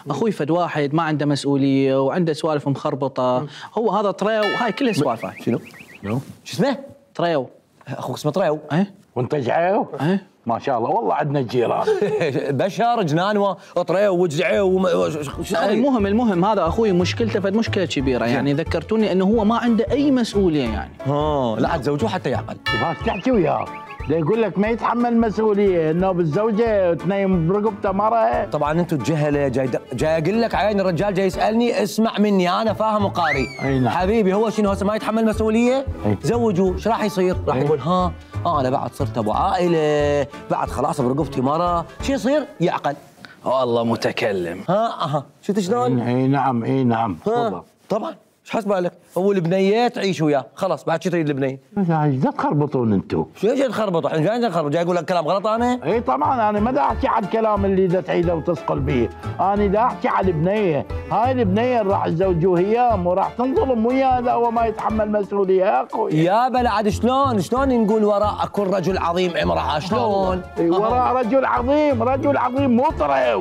اخوي فد واحد ما عنده مسؤوليه وعنده سوالف مخربطه، هو هذا طريو وهاي كلها سوالف هاي. شنو؟ شو اسمه؟ طريو. اخوك اسمه طريو؟ ايه. وانت جعيو؟ ايه. ما شاء الله والله عندنا جيران. بشر جنان وطريو وجعيو المهم هذا اخوي مشكلته فد مشكله كبيره، يعني ذكرتوني انه هو ما عنده اي مسؤوليه يعني. لا عاد زوجوه حتى يعقل. بس تحكي وياه ده يقول لك ما يتحمل مسؤوليه انه بالزوجه تنيم برقبته مره. طبعا انتم جهله، جاي اقول لك عين الرجال جاي يسالني، اسمع مني انا فاهم وقاري. نعم. حبيبي هو شنو هسه ما يتحمل مسؤوليه؟ زوجوه، ايش راح يصير؟ راح يقول ها انا بعد صرت ابو عائله، بعد خلاص برقبتي مره، شو يصير؟ يعقل. والله متكلم. شفت شلون؟ اي نعم تفضل. طبعا ايش حسب بالك؟ هو البنيه تعيش وياه، خلاص بعد شو تريد البنيه؟ ايش تخربطون انتم؟ شو جاي تخربطوا؟ احنا جاي نخربط، جاي اقول لك كلام غلط انا؟ اي طبعا انا ما دا احكي على الكلام اللي اذا تعيده وتثقل به، انا دا احكي على البنيه، هاي البنيه اللي راح تزوجوه اياه وراح تنظلم وياه اذا هو ما يتحمل مسؤوليه يا اخوي. يا بلا عاد شلون نقول وراء كل رجل عظيم امراه، شلون؟ وراء رجل عظيم مو طريو.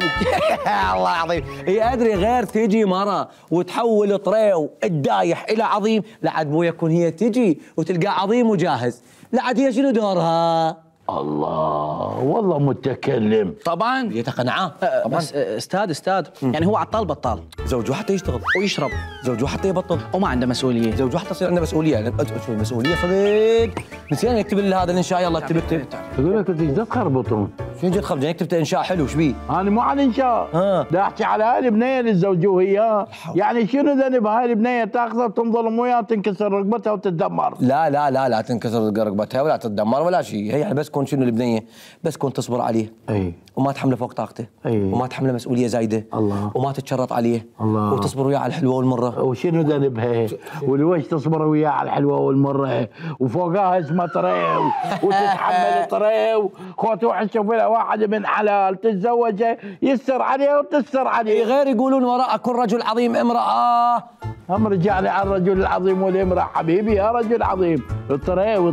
الله العظيم، ادري غير تجي مره وتحول طريو الدايح الى عظيم، لعد مو يكون هي تجي وتلقى عظيم وجاهز، لعد هي شنو دورها؟ الله والله متكلم. طبعا هي تقنعاه. بس استاذ يعني هو عطال بطال، زوجوه حتى يشتغل ويشرب، زوجوه حتى يبطل، وما عنده مسؤوليه، زوجوه حتى يصير عنده مسؤوليه. شو المسؤوليه صدق؟ نسينا نكتب لي هذا الانشاء، يلا اكتب. يقول لك انت ايش تخربطون؟ شو جد خرب؟ نكتب انشاء حلو، ايش بيه؟ انا مو على انشاء، دا احكي على هاي البنيه اللي تزوجوه اياه، يعني شنو ذنب هاي البنيه تاخذها وتنظلم وياه تنكسر رقبتها وتتدمر؟ لا تنكسر رقبتها ولا تتدمر ولا شيء، هي يعني بس كون شنو البنيه؟ بس كون تصبر عليه. اي. وما تحمله فوق طاقته. اي. وما تحمله مسؤوليه زايده. الله. وما تتشرط عليه. الله. وتصبر وياه على الحلوه والمره. وشنو ذنبها؟ ولويش تصبر وياه على الحلوه والمره وفوقها اسمه طريو وتتحمل طريو، خوت روح شوف لها واحد من حلال تتزوجه يستر عليه وتستر عليه. غير يقولون وراء كل رجل عظيم امراه. هم رجعنا على الرجل العظيم والامراه حبيبي يا رجل عظيم، الطريو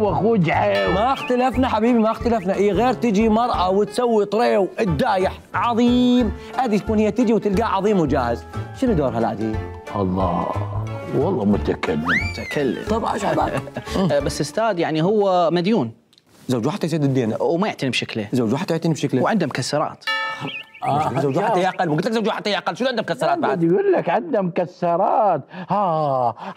واخوه جعيو. ما اختلفنا حبيبي، ما اختلفنا، غير تجي مرأة وتسوي طريو الدايح عظيم، هذه تكون هي تجي وتلقاه عظيم وجاهز، شنو دورها العادي؟ الله والله متكلم. طبعا ايش عبالك؟ بس استاذ يعني هو مديون، زوجوه حتى يسد الدين وما يعتني بشكله، زوجوه حتى يعتني بشكله، وعنده مكسرات. زوجوه حتى يعقل، قلت لك زوجوه حتى يعقل، شو عنده مكسرات بعد؟ يقول لك عنده مكسرات،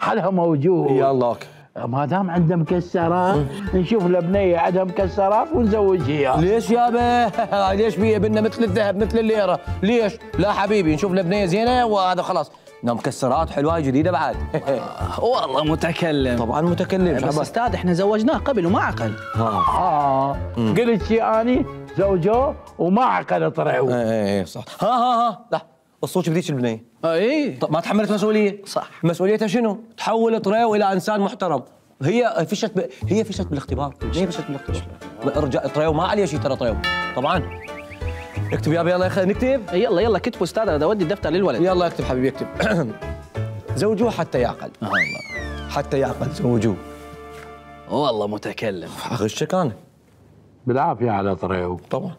حلها موجود. يا الله ما دام عنده مكسرات نشوف البنيه عندها مكسرات ونزوجها اياها. ليش يابا؟ ليش بيه بدنا مثل الذهب مثل الليره؟ ليش؟ لا حبيبي نشوف البنيه زينه وهذا خلاص، مكسرات حلوه جديده بعد. والله متكلم. طبعا متكلم. بس استاذ احنا زوجناه قبل وما عقل. قلت شيء اني زوجوه وما عقل طريو. ايه صح. ها لا الصوت بذيك البنيه. اي طب ما تحملت مسؤوليه؟ صح. مسؤوليتها شنو؟ تحول طريو الى انسان محترم. هي فشت بالاختبار. الرجال طريو ما عليه شيء ترى طريو. طبعا اكتب يابا، يلا نكتب. يلا كتبوا استاذ، انا اودي الدفتر للولد. يلا اكتب حبيبي اكتب. زوجوه حتى يعقل. الله حتى يعقل زوجوه. والله متكلم. اغشك انا بالعافيه على طريو. طبعا.